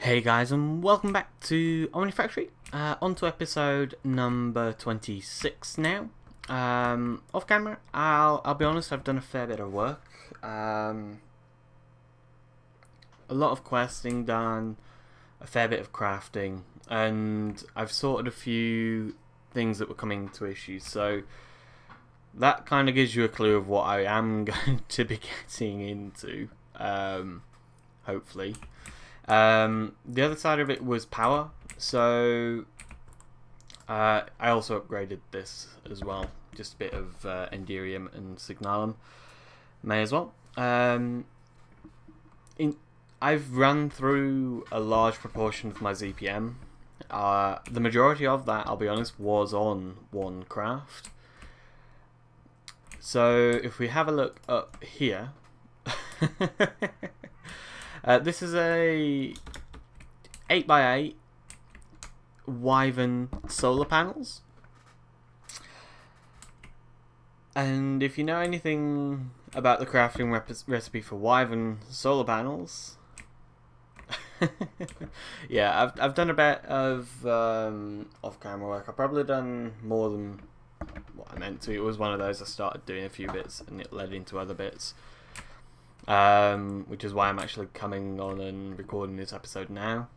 Hey guys, and welcome back to Omnifactory. On to episode number 26 now. Off camera, I'll be honest, I've done a fair bit of work. A lot of questing done, a fair bit of crafting, and I've sorted a few things that were coming to issues. So that kind of gives you a clue of what I am going to be getting into, hopefully. The other side of it was power, so I also upgraded this as well, just a bit of Enderium and Signalum may as well. I've run through a large proportion of my ZPM. The majority of that, I'll be honest, was on one craft. So if we have a look up here, this is a 8x8 Wyvern solar panels. And if you know anything about the crafting recipe for Wyvern solar panels, yeah, I've done a bit of off-camera work. I've probably done more than what I meant to. It was one of those I started doing a few bits and it led into other bits. Which is why I'm actually coming on and recording this episode now.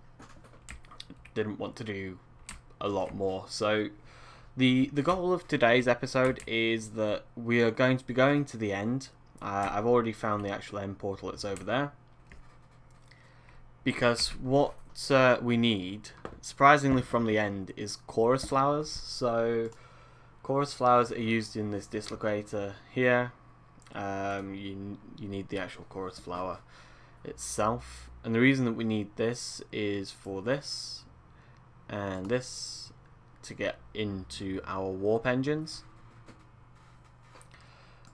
Didn't want to do a lot more. So the goal of today's episode is that we are going to be going to the end. I've already found the actual end portal. It's over there. Because what we need, surprisingly from the end, is chorus flowers. So chorus flowers are used in this dislocator here. You need the actual chorus flower itself, and the reason that we need this is for this and this to get into our warp engines.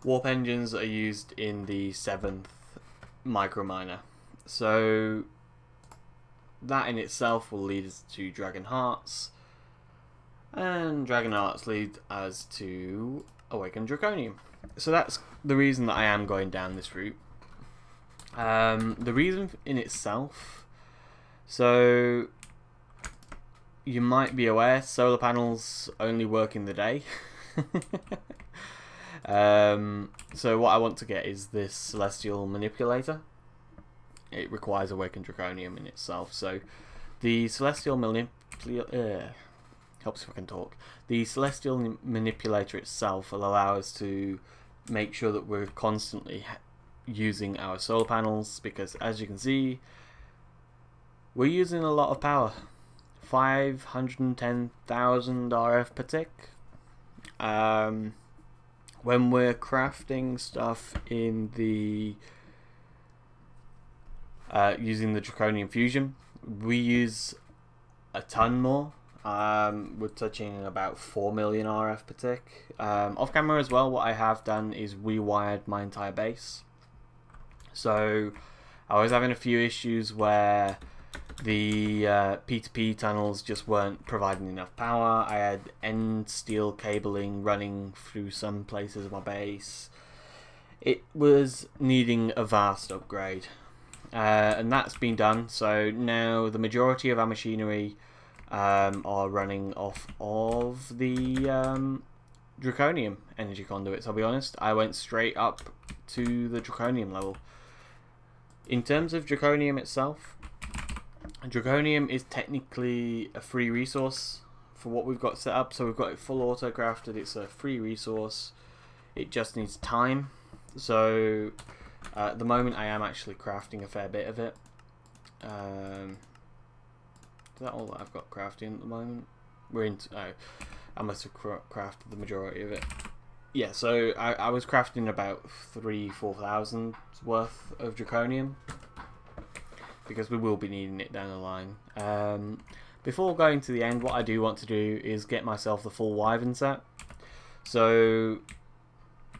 Warp engines are used in the 7th microminer, so that in itself will lead us to Dragon Hearts, and Dragon Hearts lead us to Awakened Draconium. So that's the reason that I am going down this route. The reason in itself, so you might be aware, solar panels only work in the day. So what I want to get is this Celestial Manipulator. It requires Awakened Draconium in itself. So the Celestial Manipulator... helps if I can talk. The Celestial Manipulator itself will allow us to make sure that we're constantly using our solar panels, because as you can see, we're using a lot of power. 510,000 RF per tick. When we're crafting stuff in the using the Draconium Fusion, we use a ton more. We're touching about 4 million RF per tick. Off camera as well, what I have done is rewired my entire base. So I was having a few issues where the P2P tunnels just weren't providing enough power. I had end steel cabling running through some places of my base. It was needing a vast upgrade, and that's been done. So now the majority of our machinery are running off of the Draconium energy conduits. I'll be honest, I went straight up to the Draconium level. In terms of Draconium itself, Draconium is technically a free resource for what we've got set up. So we've got it full auto crafted. It's a free resource. It just needs time. So at the moment I am actually crafting a fair bit of it. Is that all that I've got crafting at the moment? We're into... Oh, I must have crafted the majority of it. Yeah, so I was crafting about 4,000 worth of Draconium, because we will be needing it down the line. Before going to the end, what I do want to do is get myself the full Wyvern set. So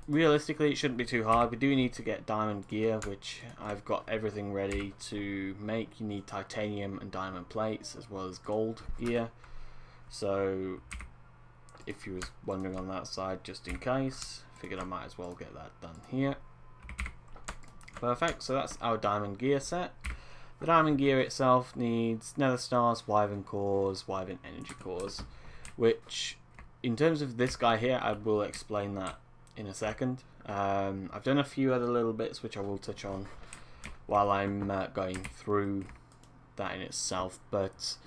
realistically, it shouldn't be too hard. We do need to get diamond gear, which I've got everything ready to make. You need titanium and diamond plates, as well as gold gear. So if you was wondering on that side, just in case, figured I might as well get that done here. Perfect, so that's our diamond gear set. The diamond gear itself needs nether stars, wyvern cores, wyvern energy cores, which in terms of this guy here, I will explain that in a second. I've done a few other little bits which I will touch on while I'm going through that in itself, but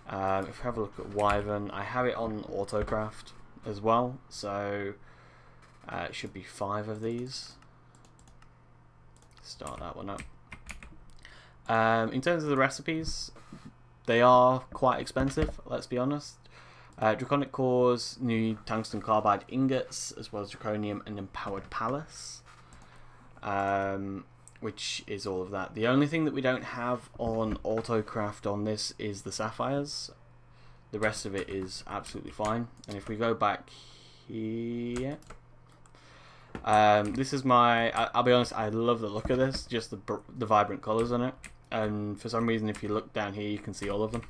if we have a look at wyvern, I have it on autocraft as well, so it should be 5 of these. Start that one up. In terms of the recipes, they are quite expensive, let's be honest. Draconic cores need tungsten carbide ingots, as well as draconium and empowered palace, which is all of that. The only thing that we don't have on autocraft on this is the sapphires. The rest of it is absolutely fine. And if we go back here, this is my, I'll be honest, I love the look of this, just the vibrant colours on it. And for some reason, if you look down here, you can see all of them.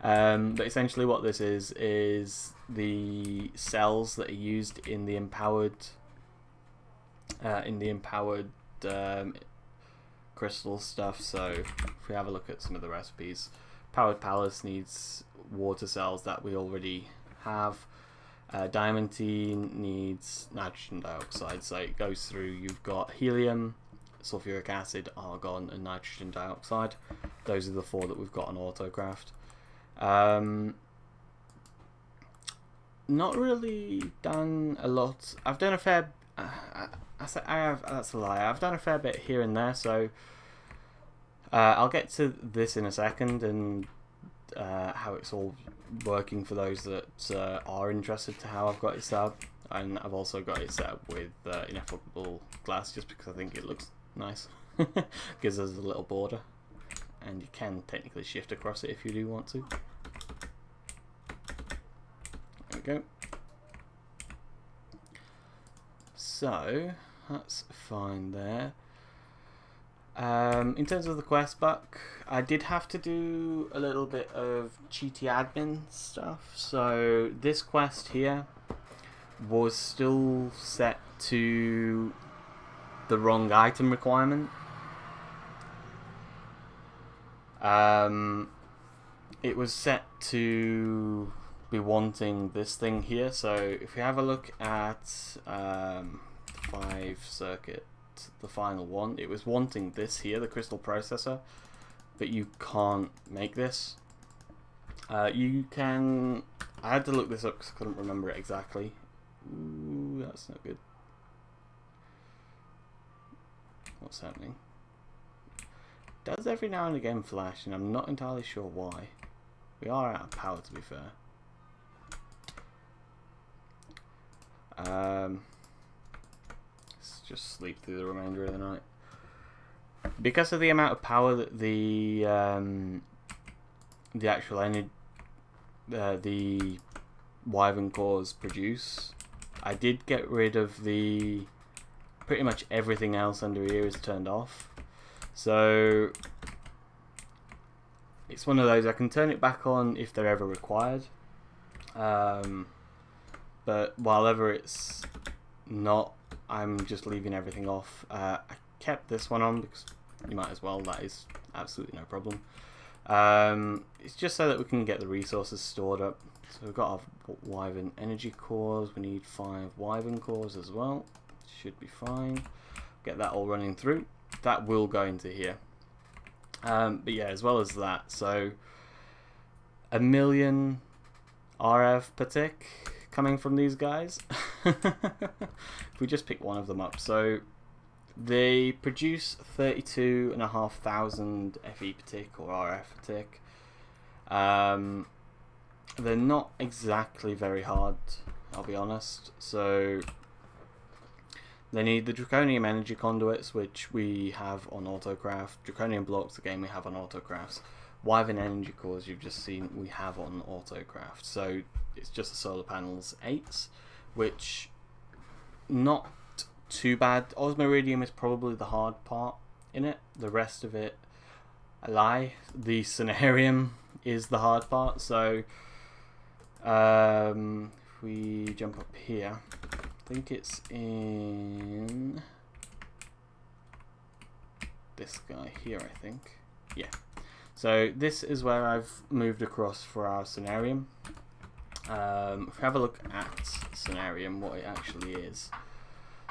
But essentially what this is the cells that are used in the empowered crystal stuff. So if we have a look at some of the recipes, Powered Palace needs water cells that we already have. Diamantine needs nitrogen dioxide, so it goes through, you've got helium, sulfuric acid, argon and nitrogen dioxide. Those are the 4 that we've got on autocraft. Not really done a lot. I've done a fair that's a lie. I've done a fair bit here and there, so I'll get to this in a second and how it's all working for those that are interested to how I've got it set up. And I've also got it set up with ineffable glass just because I think it looks nice. Gives us a little border, and you can technically shift across it if you do want to. There we go. So that's fine there. In terms of the quest book, I did have to do a little bit of cheaty admin stuff. So this quest here was still set to the wrong item requirement. It was set to be wanting this thing here. So if we have a look at 5 circuit, the final one, it was wanting this here, the crystal processor, but you can't make this. You can, I had to look this up because I couldn't remember it exactly. Ooh, that's not good. What's happening? It does every now and again flash, and I'm not entirely sure why. We are out of power, to be fair. Let's just sleep through the remainder of the night. Because of the amount of power that the actual energy, the wyvern cores produce, I did get rid of the pretty much everything else under here is turned off. So it's one of those, I can turn it back on if they're ever required. But while ever it's not, I'm just leaving everything off. I kept this one on because you might as well, that is absolutely no problem. It's just so that we can get the resources stored up. So we've got our wyvern energy cores, we need 5 wyvern cores as well. Should be fine. Get that all running through. That will go into here. But yeah, as well as that, so 1 million RF per tick coming from these guys. If we just pick one of them up, so they produce 32,500 FE per tick or RF per tick. They're not exactly very hard, I'll be honest. So they need the draconium energy conduits, which we have on autocraft. Draconium blocks, again, we have on autocrafts. Wyvern energy cores, you've just seen, we have on autocraft. So it's just the solar panels 8s, which not too bad. Osmiridium is probably the hard part in it. The rest of it, I lie. The Cenarium is the hard part. So if we jump up here, I think it's in this guy here, I think. Yeah. So this is where I've moved across for our scenarium. If we have a look at scenarium, what it actually is.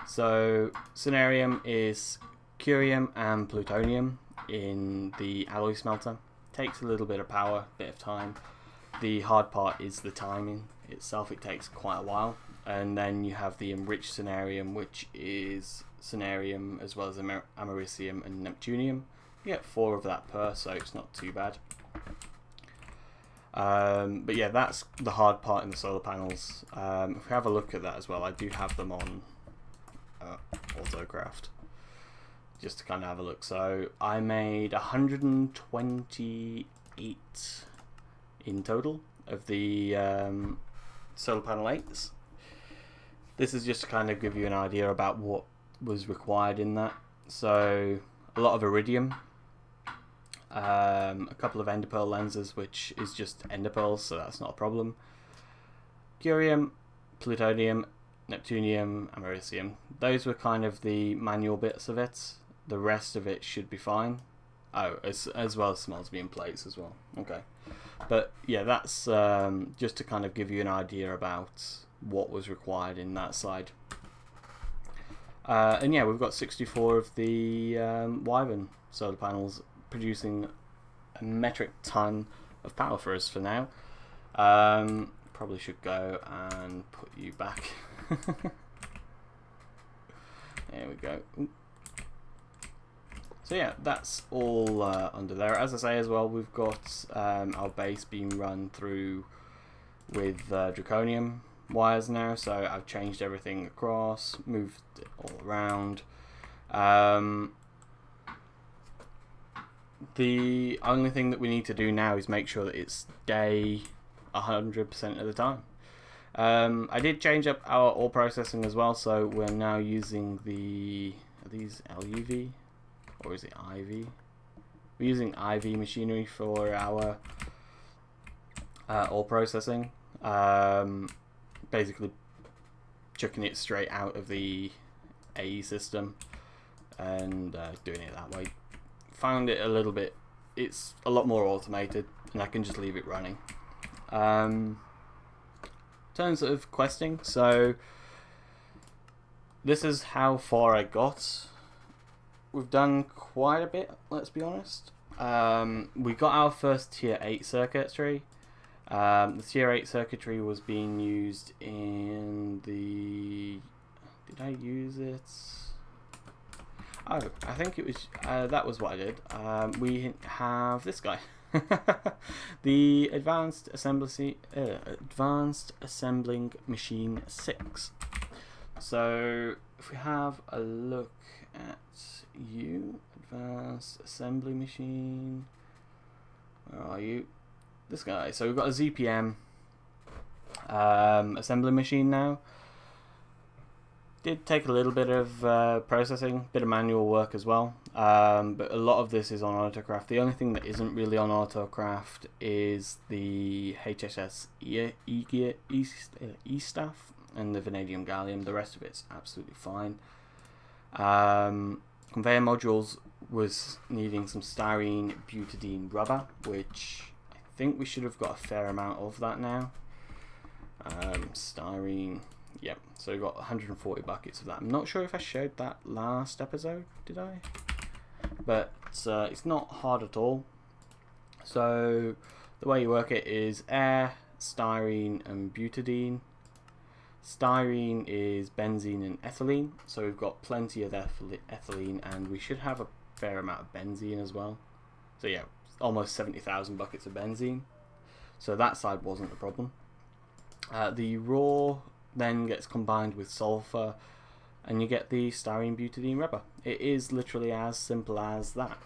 So scenarium is curium and plutonium in the alloy smelter. Takes a little bit of power, bit of time. The hard part is the timing itself. It takes quite a while. And then you have the enriched scenarium, which is scenarium as well as americium and neptunium. You get 4 of that per, so it's not too bad. But yeah, that's the hard part in the solar panels. If we have a look at that as well, I do have them on AutoCraft, just to kind of have a look. So I made 128 in total of the solar panel 8s. This is just to kind of give you an idea about what was required in that. So a lot of iridium, a couple of enderpearl lenses, which is just enderpearls, so that's not a problem. Curium, plutonium, neptunium, americium. Those were kind of the manual bits of it. The rest of it should be fine. Oh, as well as some osmium plates as well. Okay, but yeah, that's just to kind of give you an idea about what was required in that side. And yeah, we've got 64 of the Wyvern solar panels producing a metric ton of power for us for now. Probably should go and put you back. There we go. Ooh. So yeah, that's all under there. As I say as well, we've got our base being run through with draconium wires now, so I've changed everything across, moved it all around. The only thing that we need to do now is make sure that it's day 100% of the time. I did change up our ore processing as well, so we're now using the, are these LUV or is it IV? We're using IV machinery for our ore processing. Basically chucking it straight out of the AE system and doing it that way. Found it a little bit, it's a lot more automated and I can just leave it running. In terms of questing, so this is how far I got. We've done quite a bit, let's be honest. We got our first tier 8 circuitry. The tier 8 circuitry was being used in the... Did I use it? Oh, I think it was... that was what I did. We have this guy. The Advanced Assembling Machine 6. So, if we have a look at you, Advanced Assembly Machine... Where are you? This guy. So we've got a ZPM assembly machine now. Did take a little bit of processing, bit of manual work as well, but a lot of this is on AutoCraft. The only thing that isn't really on AutoCraft is the HSS E-staff and the vanadium gallium. The rest of it's absolutely fine. Conveyor modules was needing some styrene butadiene rubber, which I think we should have got a fair amount of that now. Styrene, yep, so we've got 140 buckets of that. I'm not sure if I showed that last episode, did I? But it's not hard at all. So the way you work it is air, styrene and butadiene. Styrene is benzene and ethylene, so we've got plenty of ethylene and we should have a fair amount of benzene as well. So yeah, almost 70,000 buckets of benzene. So that side wasn't a problem. The raw then gets combined with sulfur and you get the styrene butadiene rubber. It is literally as simple as that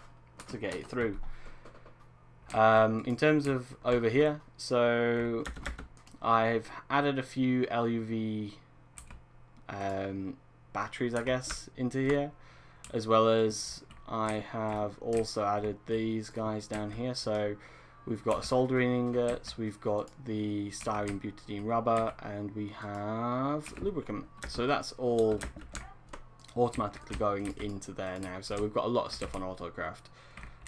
to get it through. In terms of over here, so I've added a few LUV batteries, I guess, into here, as well as I have also added these guys down here. So we've got soldering ingots, we've got the styrene butadiene rubber, and we have lubricant. So that's all automatically going into there now. So we've got a lot of stuff on AutoCraft.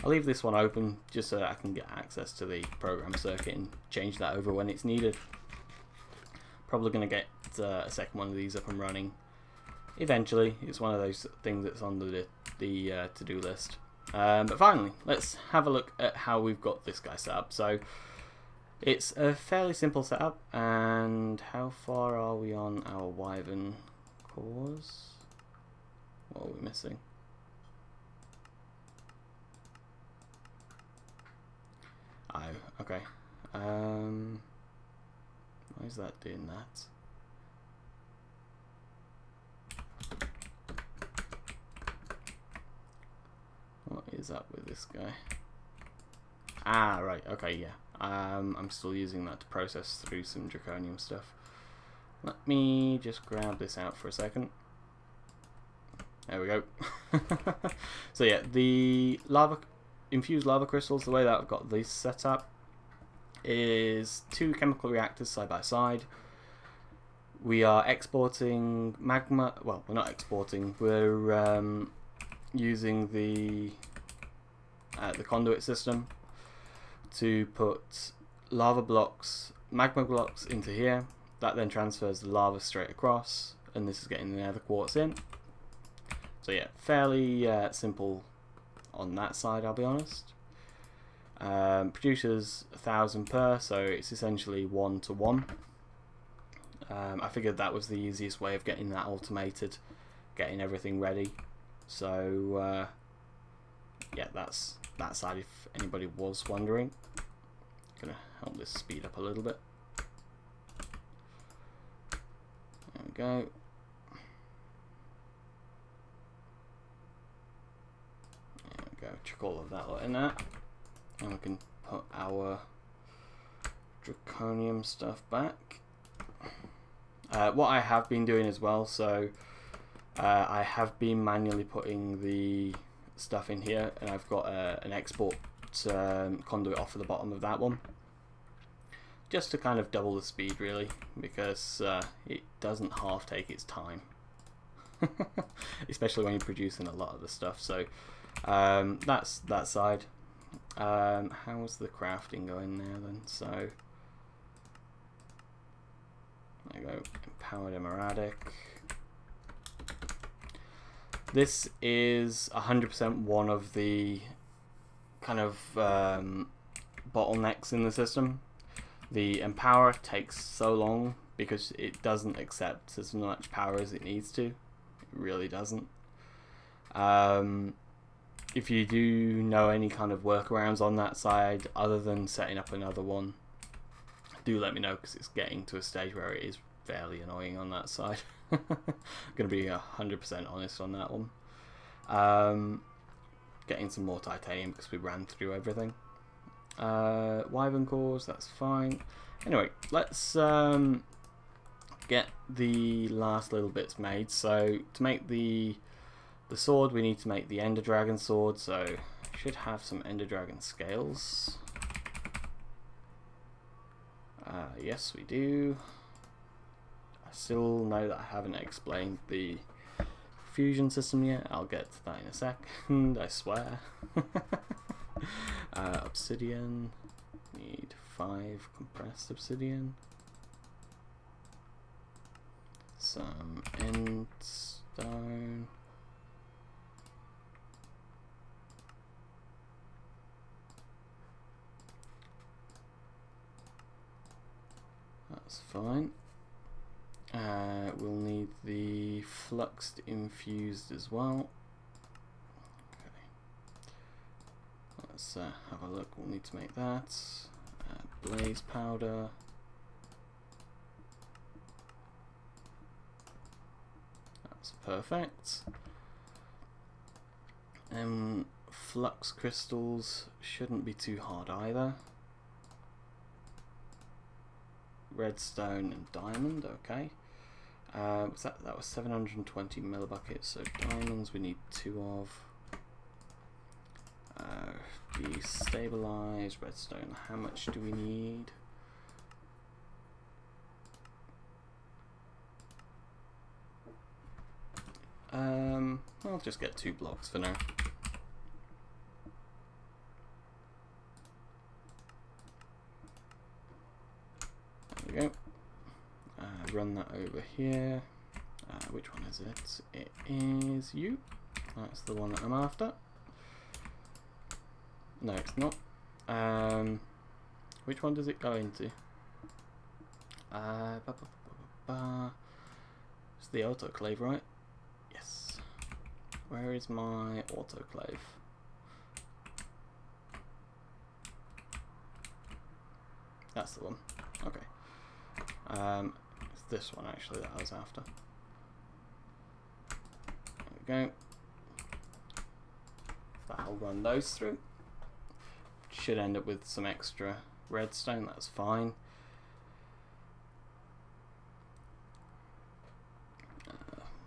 I'll leave this one open just so that I can get access to the program circuit and change that over when it's needed. Probably going to get a second one of these up and running eventually. It's one of those things that's on the to-do list. But finally, let's have a look at how we've got this guy set up. So it's a fairly simple setup. And how far are we on our Wyvern cores? What are we missing? Oh, okay. Why is that doing that? What is up with this guy? Ah, right. Okay, yeah. I'm still using that to process through some Draconium stuff. Let me just grab this out for a second. There we go. So yeah, the infused lava crystals, the way that I've got these set up is 2 chemical reactors side by side. We are exporting magma. Well, we're not exporting. We're using the conduit system to put lava blocks, magma blocks into here. That then transfers the lava straight across, and this is getting the nether quartz in. So yeah, fairly simple on that side, I'll be honest. Produces 1,000 per, so it's essentially 1 to 1. I figured that was the easiest way of getting that automated, getting everything ready. So yeah, that's that side if anybody was wondering. Gonna help this speed up a little bit. There we go. There we go, chuck all of that lot in there. And we can put our Draconium stuff back. What I have been doing as well, so I have been manually putting the stuff in here, and I've got an export conduit off of the bottom of that one, just to kind of double the speed really, because it doesn't half take its time, especially when you're producing a lot of the stuff. So that's that side. How's the crafting going now then? So there you go, empowered emeradic. This is 100% one of the kind of bottlenecks in the system. The empower takes so long because it doesn't accept as much power as it needs to. It really doesn't. If you do know any kind of workarounds on that side other than setting up another one, do let me know, because it's getting to a stage where it is fairly annoying on that side. I'm going to be 100% honest on that one. Getting some more titanium because we ran through everything. Wyvern cores, that's fine. Anyway, let's get the last little bits made. So to make the sword, we need to make the Ender Dragon sword. So should have some Ender Dragon scales. Yes, we do. I still know that I haven't explained the fusion system yet. I'll get to that in a second, I swear. Obsidian. Need 5 compressed obsidian. Some end stone. That's fine. We'll need the fluxed infused as well. Okay. Let's have a look. We'll need to make that. Blaze powder. That's perfect. Flux crystals shouldn't be too hard either. Redstone and diamond, okay. That was 720 millibuckets, so diamonds we need 2 of. Destabilize, redstone, how much do we need? I'll just get 2 blocks for now. There we go. Run that over here. Which one is it? It is you. That's the one that I'm after. No, it's not. Which one does it go into? It's the autoclave, right? Yes. Where is my autoclave? That's the one. Okay. It's this one actually that I was after. There we go. That'll run those through. Should end up with some extra redstone, that's fine.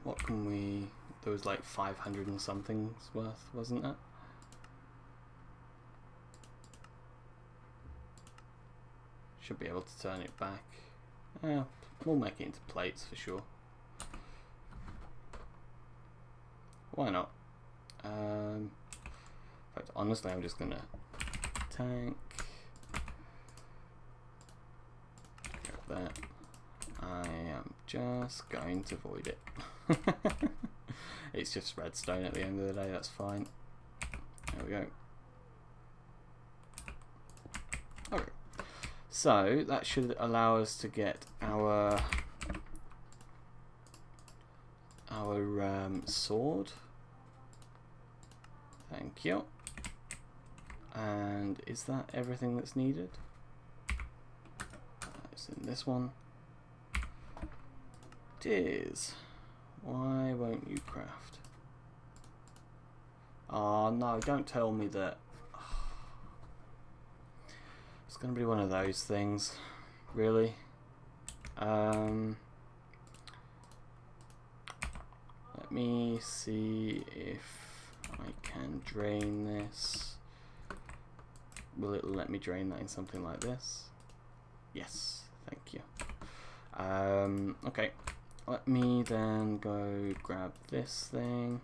What can we... There was like 500 and something's worth, wasn't it? Should be able to turn it back. Yeah, we'll make it into plates for sure. Why not? In fact, honestly, I'm just gonna tank. Grab that. I am just going to void it. It's just redstone at the end of the day, that's fine. There we go. Okay. So that should allow us to get our sword. Thank you. And is that everything that's needed? It's in this one. It is. Why won't you craft? Oh no, don't tell me that. It's gonna be one of those things. Really? Let me see if I can drain this. Will it let me drain that in something like this? Yes, thank you. Okay, let me then go grab this thing.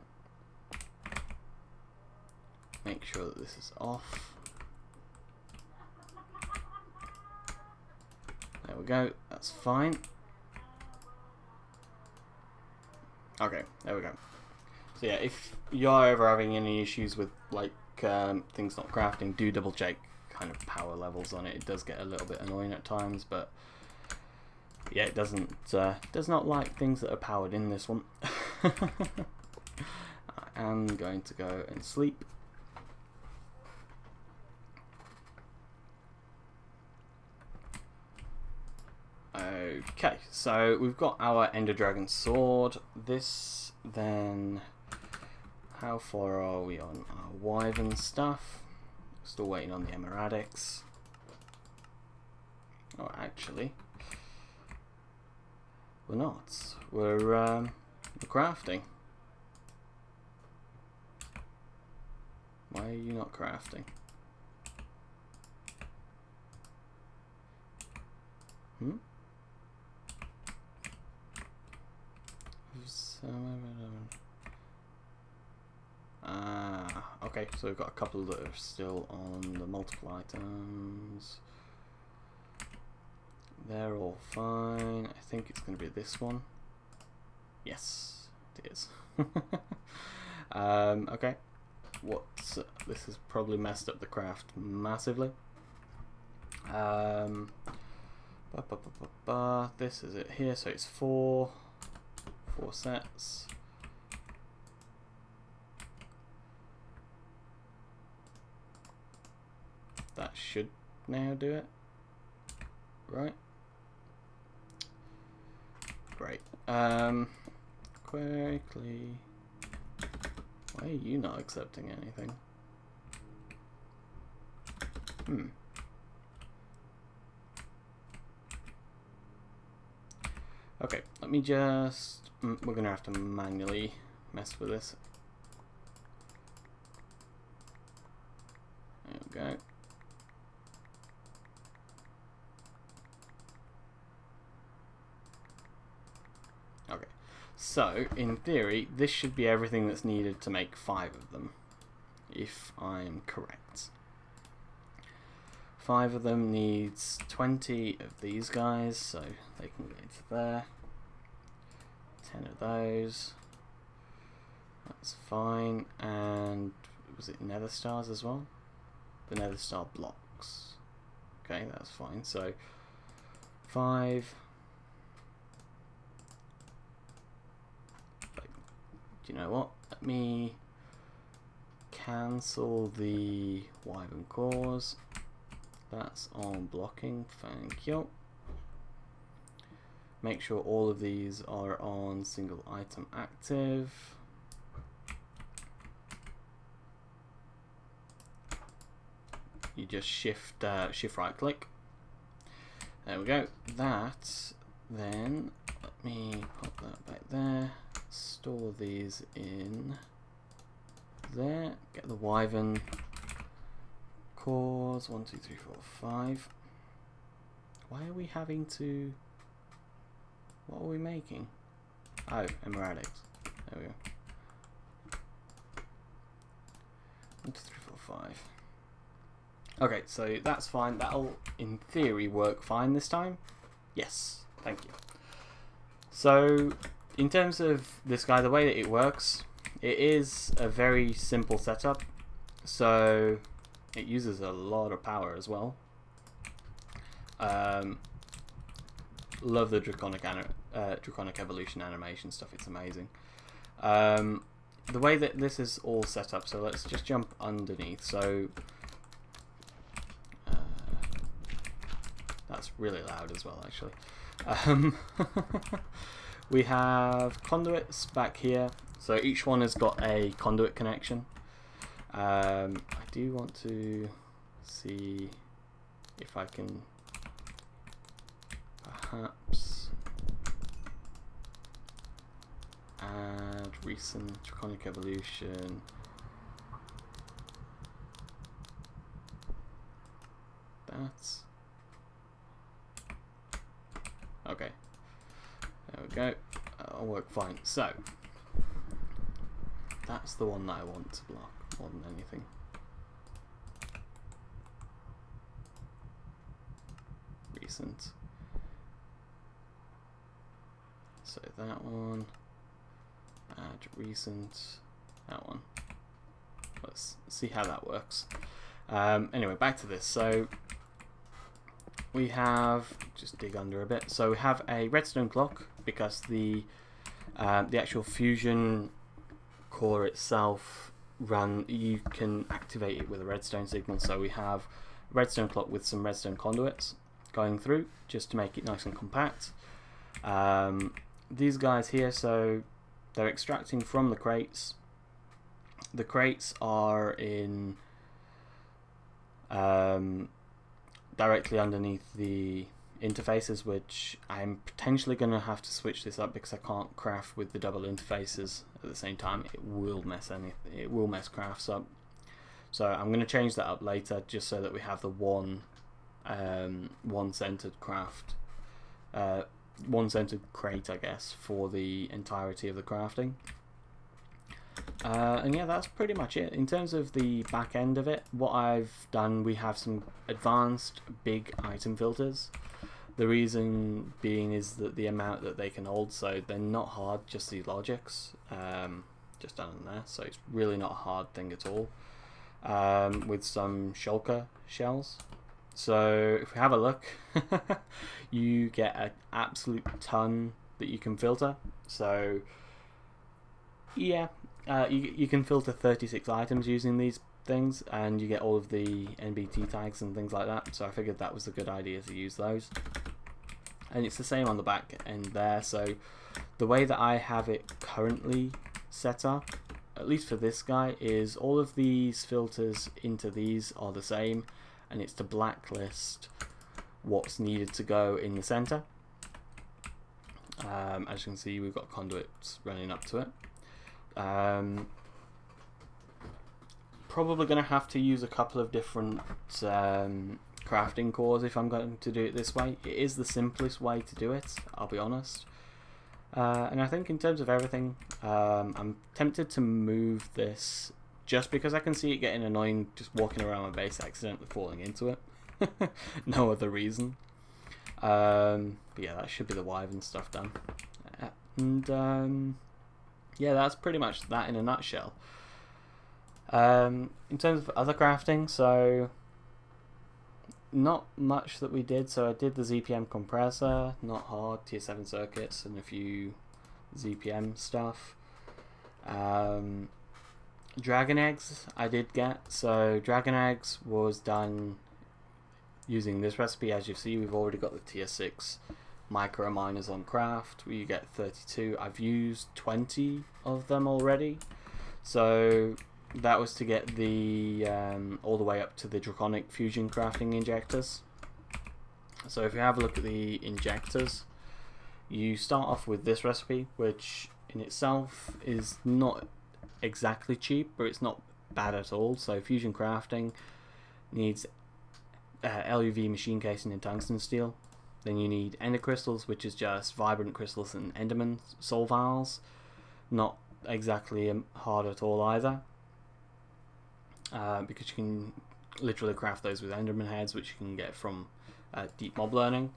Make sure that this is off. There we go, that's fine. Okay, there we go. So yeah, if you're ever having any issues with like things not crafting, do double check kind of power levels on it. It does get a little bit annoying at times, but yeah, it does not like things that are powered in this one. I am going to go and sleep. Okay, so we've got our Ender Dragon sword. This then, how far are we on our Wyvern stuff? Still waiting on the Emeradics. Oh, actually, we're not. We're crafting. Why are you not crafting? Hmm? Okay, so we've got a couple that are still on the multiple items. They're all fine. I think it's going to be this one. Yes, it is. Okay. This has probably messed up the craft massively. This is it here, so it's four sets. That should now do it, right? Great. Quickly. Why are you not accepting anything? Okay, let me just... we're gonna have to manually mess with this. There we go. Okay, So, in theory, this should be everything that's needed to make 5 of them, if I'm correct. 5 of them needs 20 of these guys, so they can go into there. 10 of those. That's fine. And was it nether stars as well? The nether star blocks. Okay, that's fine. So 5. Do you know what? Let me cancel the wyvern cores. That's on blocking. Thank you. Make sure all of these are on single item active. You just shift right click. There we go. That then, let me pop that back there. Store these in there. Get the wyvern cores. 1, 2, 3, 4, 5. Why are we having to? What are we making? Oh, emeraldics. There we go. 1, 2, 3, 4, 5. Okay, so that's fine. That'll, in theory, work fine this time. Yes, thank you. So, in terms of this guy, the way that it works, it is a very simple setup. So, it uses a lot of power as well. Love the Draconic evolution animation stuff. It's amazing. The way that this is all set up, so let's just jump underneath. So that's really loud as well, actually. We have conduits back here. So each one has got a conduit connection. I do want to see if I can perhaps add recent Draconic evolution. That's okay. There we go. That'll work fine. So that's the one that I want to block more than anything. Recent. So that one. Add recent. That one. Let's see how that works. Anyway, back to this. So we have, just dig under a bit. So we have a redstone clock because the actual fusion core itself you can activate it with a redstone signal. So we have a redstone clock with some redstone conduits going through just to make it nice and compact. These guys here, so they're extracting from the crates. The crates are in directly underneath the interfaces, which I'm potentially going to have to switch this up because I can't craft with the double interfaces at the same time. It will mess crafts up. So I'm going to change that up later, just so that we have the one centered craft, one centered crate, I guess, for the entirety of the crafting. And yeah, that's pretty much it. In terms of the back end of it, what I've done, we have some advanced big item filters. The reason being is that the amount that they can hold, so they're not hard, just the logics, just down in there, so it's really not a hard thing at all. With some shulker shells. So if we have a look, you get an absolute ton that you can filter. So yeah, you can filter 36 items using these things, and you get all of the NBT tags and things like that. So I figured that was a good idea to use those. And it's the same on the back end there. So the way that I have it currently set up, at least for this guy, is all of these filters into these are the same, and it's to blacklist what's needed to go in the center. As you can see, we've got conduits running up to it. Probably going to have to use a couple of different crafting cores if I'm going to do it this way. It is the simplest way to do it, I'll be honest. And I think in terms of everything, I'm tempted to move this just because I can see it getting annoying just walking around my base accidentally falling into it. No other reason. But yeah, that should be the wyvern stuff done. And yeah, that's pretty much that in a nutshell. In terms of other crafting, so not much that we did. So I did the ZPM compressor, not hard, tier 7 circuits, and a few ZPM stuff. Dragon eggs I did get. So dragon eggs was done using this recipe. As you see, we've already got the tier 6 micro miners on craft. We get 32. I've used 20 of them already. So that was to get the all the way up to the Draconic fusion crafting injectors. So if you have a look at the injectors, you start off with this recipe, which in itself is not exactly cheap, but it's not bad at all. So fusion crafting needs LUV machine casing and tungsten steel. Then you need ender crystals, which is just vibrant crystals and enderman soul vials. Not exactly hard at all either, because you can literally craft those with enderman heads, which you can get from deep mob learning.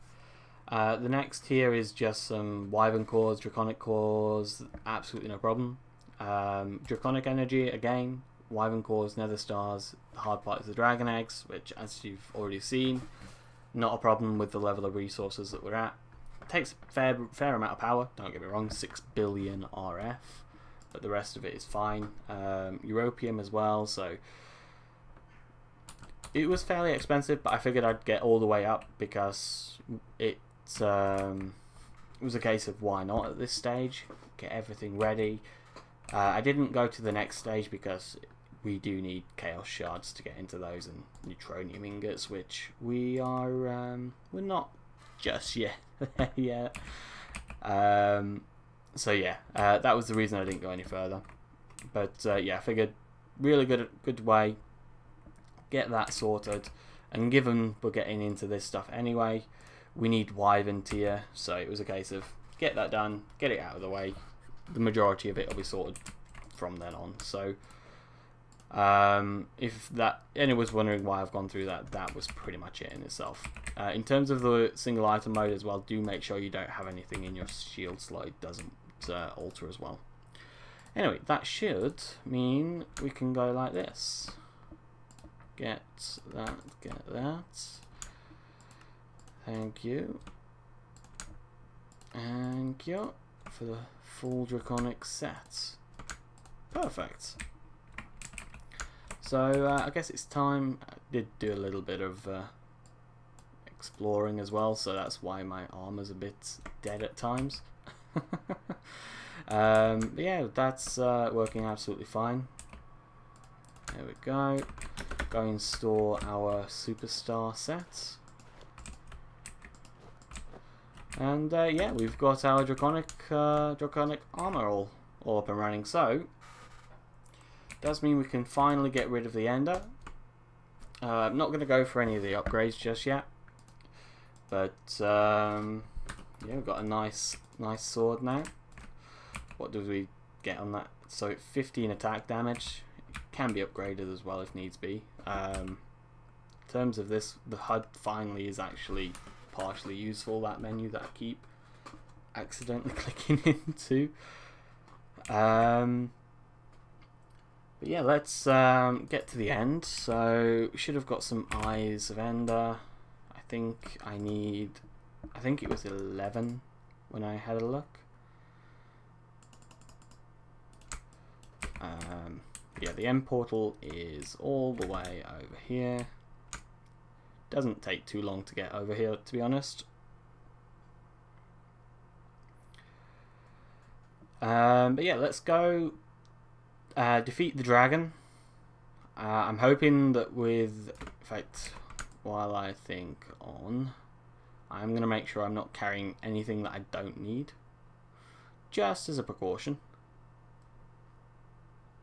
The next here is just some wyvern cores, draconic cores, absolutely no problem. Draconic energy again, wyvern cores, nether stars. The hard part is the dragon eggs, which, as you've already seen, not a problem with the level of resources that we're at. It takes a fair amount of power, don't get me wrong, 6 billion RF, but the rest of it is fine. Europium as well, so it was fairly expensive, but I figured I'd get all the way up because it was a case of why not at this stage, get everything ready. I didn't go to the next stage because we do need chaos shards to get into those, and neutronium ingots, which we are we're not just yet. yet. So yeah, that was the reason I didn't go any further. But yeah, I figured really good way, get that sorted, and given we're getting into this stuff anyway, we need wyvern tier, so it was a case of get that done, get it out of the way. The majority of it will be sorted from then on. So if that anyone was wondering why I've gone through that, that was pretty much it in itself. In terms of the single item mode as well, do make sure you don't have anything in your shield slot. It doesn't alter as well. Anyway, that should mean we can go like this. Get that, get that. Thank you. Thank you for the full draconic set. Perfect. So I guess it's time. I did do a little bit of exploring as well, so that's why my armor's a bit dead at times. But yeah, that's working absolutely fine. There we go. Go and store our superstar sets. And yeah, we've got our draconic armor all up and running. So does mean we can finally get rid of the ender. I'm not going to go for any of the upgrades just yet, but yeah, we've got a nice sword now. What do we get on that? So 15 attack damage. It can be upgraded as well if needs be. In terms of this, the HUD finally is actually partially useful, that menu that I keep accidentally clicking into. But yeah, let's get to the end. So we should have got some eyes of ender. I think it was 11 when I had a look. Yeah, the end portal is all the way over here. Doesn't take too long to get over here, to be honest. But yeah, let's go defeat the dragon. I'm hoping that with, in fact, while I think on, I'm going to make sure I'm not carrying anything that I don't need, just as a precaution.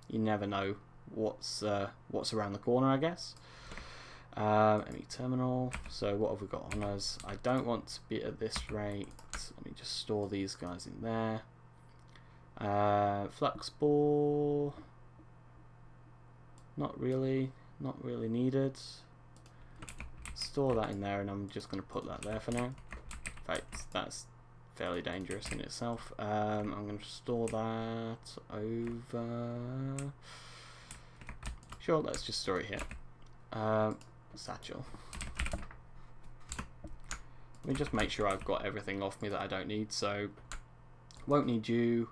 You never know what's around the corner, I guess. ME terminal. So what have we got on us? I don't want to be at this rate. Let me just store these guys in there. Flux bore. Not really needed. Store that in there, and I'm just going to put that there for now. In fact, that's fairly dangerous in itself. I'm going to store that over. Sure, let's just store it here. Satchel. Let me just make sure I've got everything off me that I don't need. So, won't need you.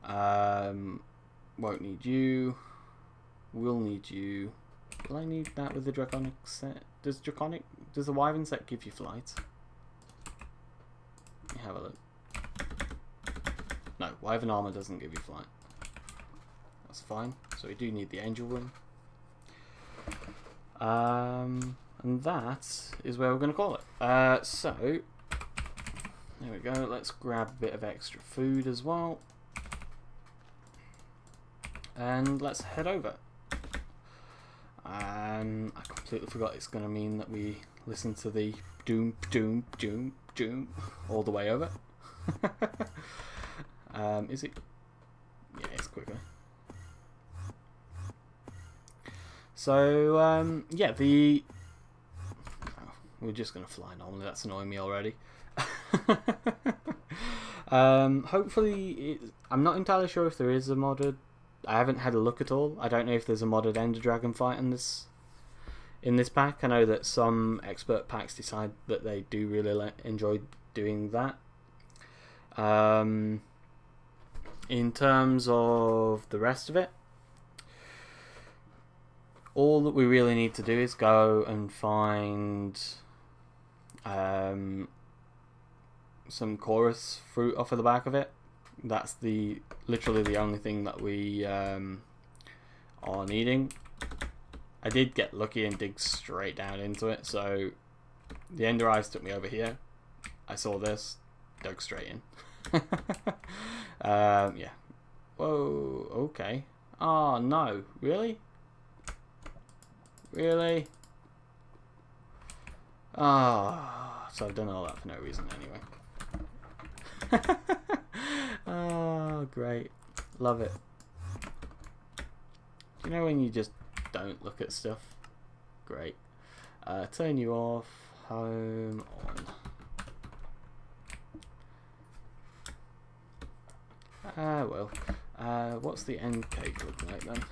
Won't need you. Will need you. Will I need that with the Draconic set? Does the Wyvern set give you flight? Let me have a look. No, Wyvern armor doesn't give you flight. That's fine. So we do need the Angel Wing. And that is where we're going to call it. So, there we go. Let's grab a bit of extra food as well. And let's head over. I completely forgot it's going to mean that we listen to the doom, doom, doom, doom all the way over. Is it? Yeah, it's quicker. So, yeah, we're just going to fly normally. That's annoying me already. Hopefully, I'm not entirely sure if there is a modded. I haven't had a look at all. I don't know if there's a modded Ender Dragon fight in this pack. I know that some expert packs decide that they do really enjoy doing that. In terms of the rest of it, all that we really need to do is go and find some chorus fruit off of the back of it. That's literally the only thing that we are needing. I did get lucky and dig straight down into it, so the Ender Eyes took me over here. I saw this, dug straight in. Yeah. Whoa, okay. Oh no, really? Really? Ah, so I've done all that for no reason anyway. Oh, great. Love it. You know when you just don't look at stuff? Great. Turn you off. Home on. Well. What's the end cake look like then?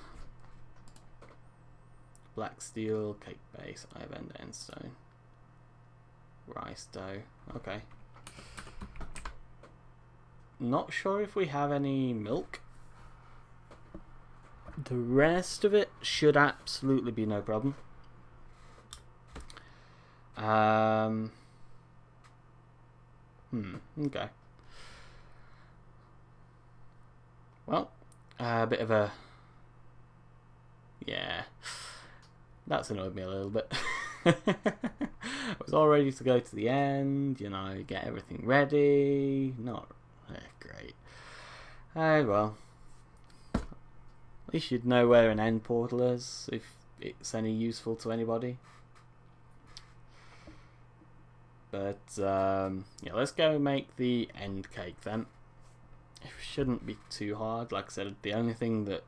Black steel, cake base, Ivend, end stone. Rice dough. Okay. Not sure if we have any milk. The rest of it should absolutely be no problem. Okay. Well, a bit of a... Yeah. That's annoyed me a little bit. I was all ready to go to the end, you know, get everything ready. Not great. Well. At least you'd know where an end portal is, if it's any useful to anybody. But, yeah, let's go make the end cake then. It shouldn't be too hard. Like I said, the only thing that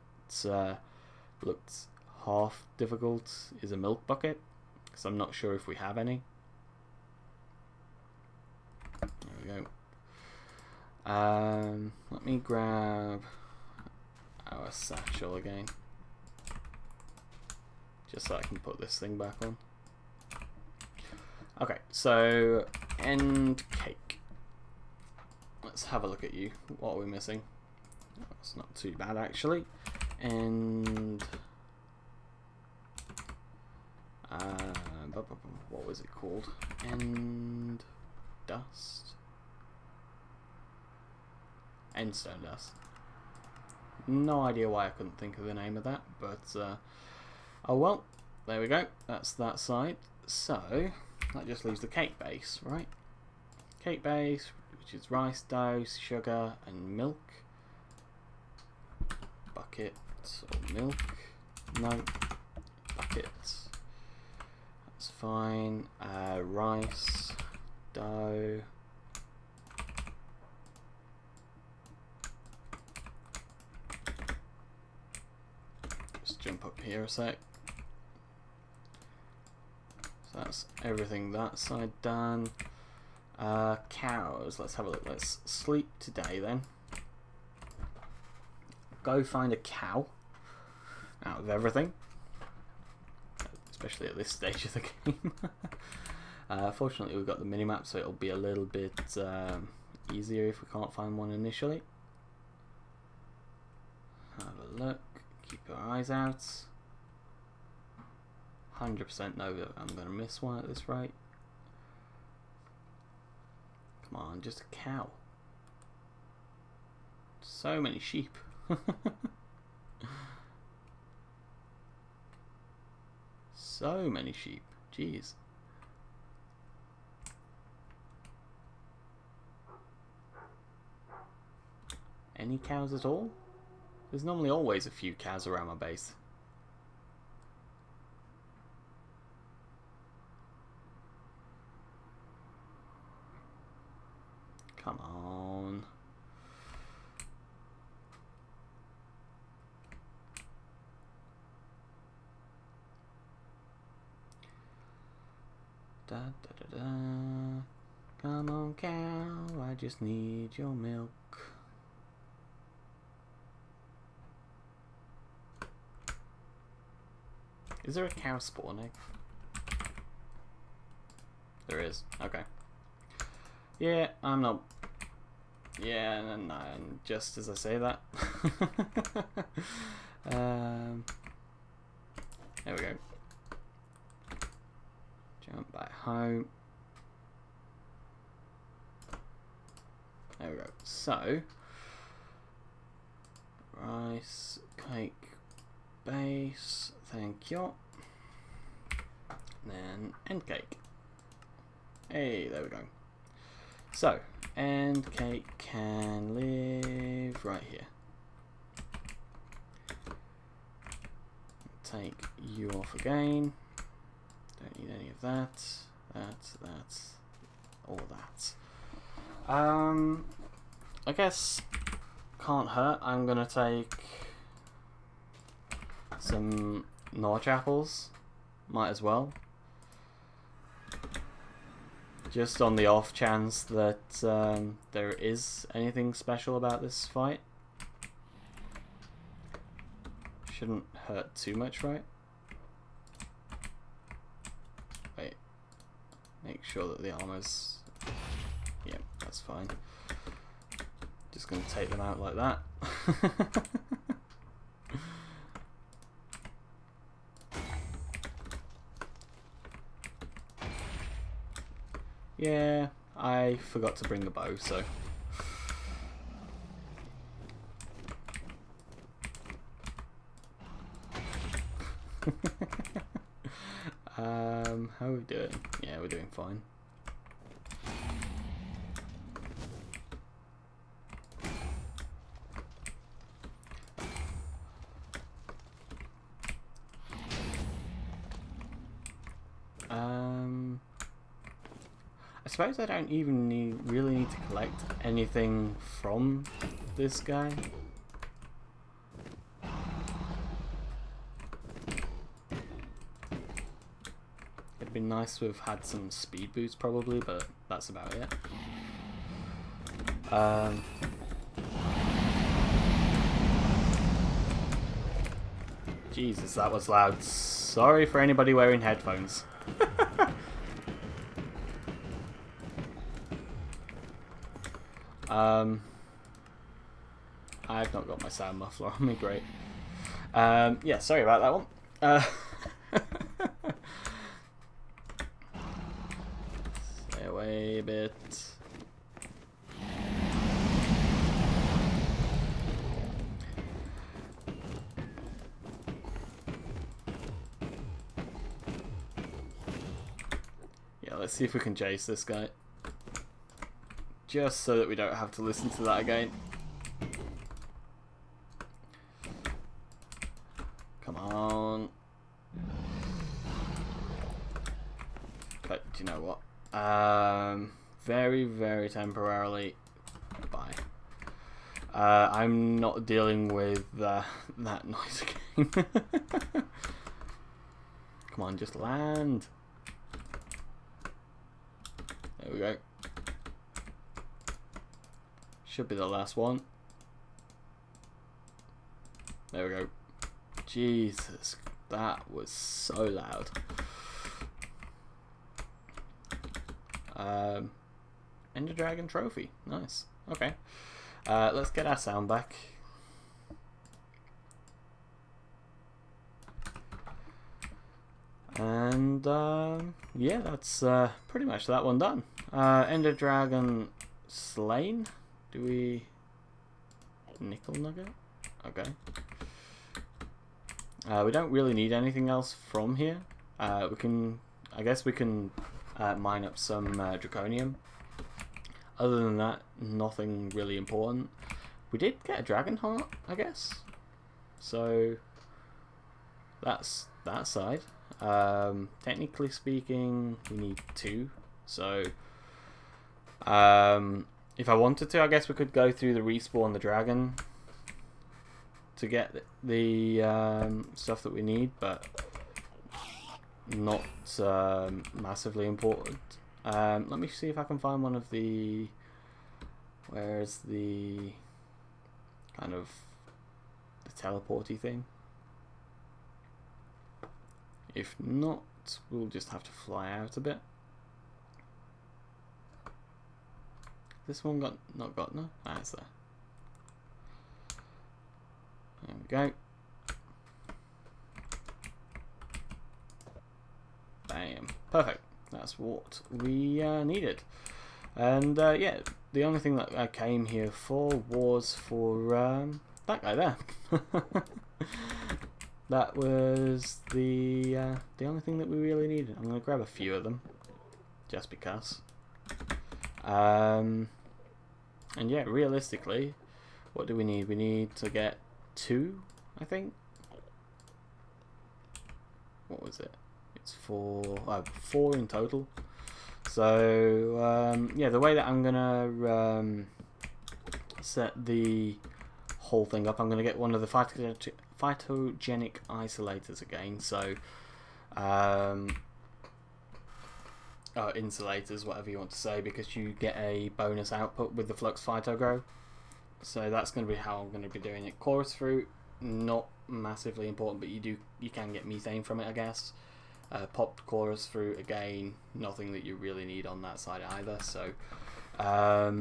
looked half difficult is a milk bucket, because I'm not sure if we have any. There we go. Let me grab our satchel again, just so I can put this thing back on. Okay, so end cake. Let's have a look at you. What are we missing? That's not too bad actually. And what was it called? End dust. Endstone dust. No idea why I couldn't think of the name of that, but oh well. There we go. That's that side. So that just leaves the cake base, right? Cake base, which is rice dough, sugar, and milk. Bucket or milk? No. Bucket. fine. Rice, dough. Just jump up here a sec. So that's everything that side done. Cows, let's have a look. Let's sleep today then. Go find a cow out of everything, especially at this stage of the game. Fortunately we've got the minimap, so it'll be a little bit easier if we can't find one initially. Have a look, keep your eyes out. 100% know that I'm going to miss one at this rate. Come on, just a cow. So many sheep. So many sheep. Jeez. Any cows at all? There's normally always a few cows around my base. Come on. Da, da, da, da. Come on, cow, I just need your milk. Is there a cow spawning? There is. Okay. Yeah, I'm not. Yeah, and just as I say that. There we go. Jump back home. There we go. So, rice, cake, base. Thank you. And then end cake. Hey, there we go. So, end cake can live right here. Take you off again. Don't need any of that. That's all that. I guess can't hurt. I'm gonna take some Notch apples. Might as well. Just on the off chance that there is anything special about this fight. Shouldn't hurt too much, right? Wait. Make sure that the armor's... Yep, that's fine. Just gonna take them out like that. Yeah, I forgot to bring the bow, so... how are we doing? Yeah, we're doing fine. I suppose I don't even really need to collect anything from this guy. It'd be nice to have had some speed boosts probably, but that's about it. Jesus, that was loud. Sorry for anybody wearing headphones. I've not got my sound muffler on me, great. Yeah, sorry about that one. Stay away a bit. Yeah, let's see if we can chase this guy. Just so that we don't have to listen to that again. Come on. what. Very, very temporarily. Goodbye. I'm not dealing with that noise again. Come on, just land. There we go. Should be the last one. There we go. Jesus, that was so loud. Ender Dragon trophy. Nice. Okay. Let's get our sound back. And yeah, that's pretty much that one done. Ender Dragon slain. Do we nickel nugget? Okay. We don't really need anything else from here. I guess we can mine up some Draconium. Other than that, nothing really important. We did get a dragon heart, I guess. So that's that side. Technically speaking, we need 2. So if I wanted to, I guess we could go through the respawn the dragon to get the stuff that we need, but not massively important. Let me see if I can find one of the... Where's the kind of the teleporty thing? If not, we'll just have to fly out a bit. This one not got no? Ah, it's there. There we go. Bam. Perfect. That's what we needed. And yeah, the only thing that I came here for was for that guy there. That was the only thing that we really needed. I'm going to grab a few of them, just because. And yeah, realistically, what do we need? We need to get 2, I think. What was it? It's 4 in total. So yeah, the way that I'm gonna set the whole thing up, I'm gonna get one of the phytogenic isolators again. So insulators, whatever you want to say, because you get a bonus output with the Flux Phytogrow. So that's going to be how I'm going to be doing it. Chorus fruit, not massively important, but you can get methane from it, I guess. Popped chorus fruit, again, nothing that you really need on that side either. So, but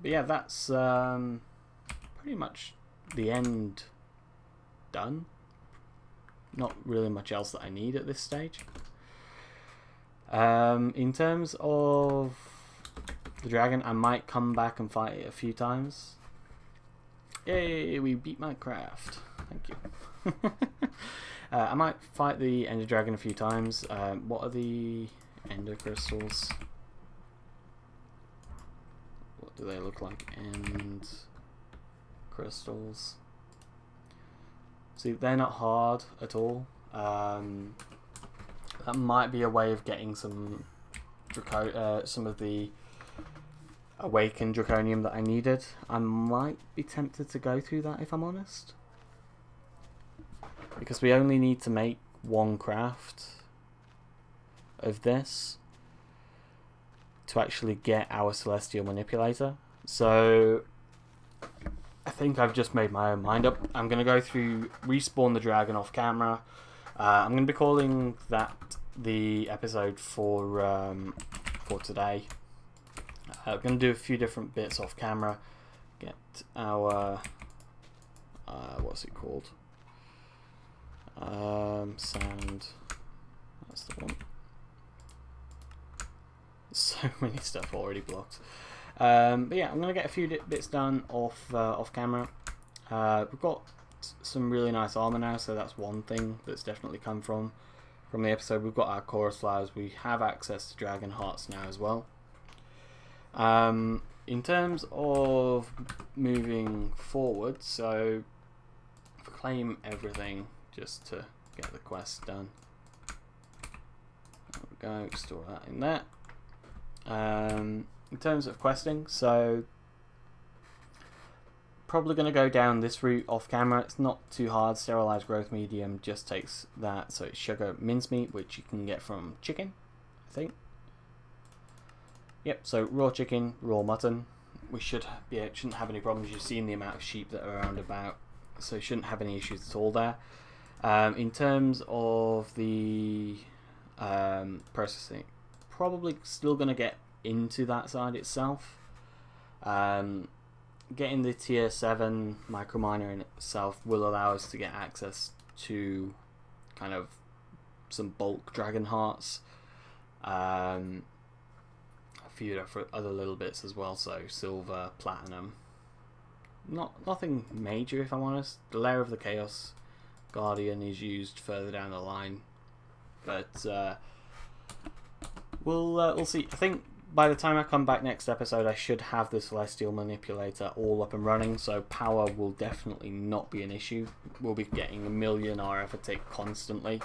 yeah, that's pretty much the end done. Not really much else that I need at this stage. In terms of the dragon, I might come back and fight it a few times. Yay, we beat Minecraft. Thank you. I might fight the Ender Dragon a few times. What are the Ender Crystals? What do they look like? End Crystals. See, they're not hard at all. That might be a way of getting some of the awakened Draconium that I needed. I might be tempted to go through that if I'm honest, because we only need to make 1 craft of this to actually get our Celestial Manipulator. So I think I've just made my own mind up. I'm going to go through respawn the dragon off camera. I'm going to be calling that the episode for today. I'm going to do a few different bits off camera. Get our what's it called? Sound. That's the one. So many stuff already blocked. But yeah, I'm going to get a few bits done off camera. We've got some really nice armor now, so that's one thing that's definitely come from the episode. We've got our chorus flowers. We have access to dragon hearts now as well. In terms of moving forward, so claim everything just to get the quest done. There we go, store that in there. In terms of questing, so probably going to go down this route off camera. It's not too hard. Sterilized growth medium just takes that. So it's sugar mincemeat, which you can get from chicken, I think. Yep, so raw chicken, raw mutton. We shouldn't have any problems. You've seen the amount of sheep that are around about, so shouldn't have any issues at all there. In terms of the processing, probably still going to get into that side itself. Getting the tier 7 microminer in itself will allow us to get access to kind of some bulk dragon hearts, a few for other little bits as well, so silver, platinum. Nothing major, if I'm honest. The Lair of the Chaos Guardian is used further down the line, but we'll see. I think by the time I come back next episode, I should have the Celestial Manipulator all up and running, so power will definitely not be an issue. We'll be getting 1,000,000 RF a tick constantly,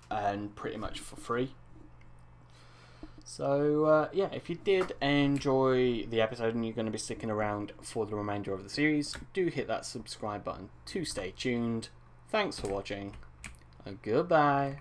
and pretty much for free. So yeah, if you did enjoy the episode and you're going to be sticking around for the remainder of the series, do hit that subscribe button to stay tuned. Thanks for watching, and goodbye.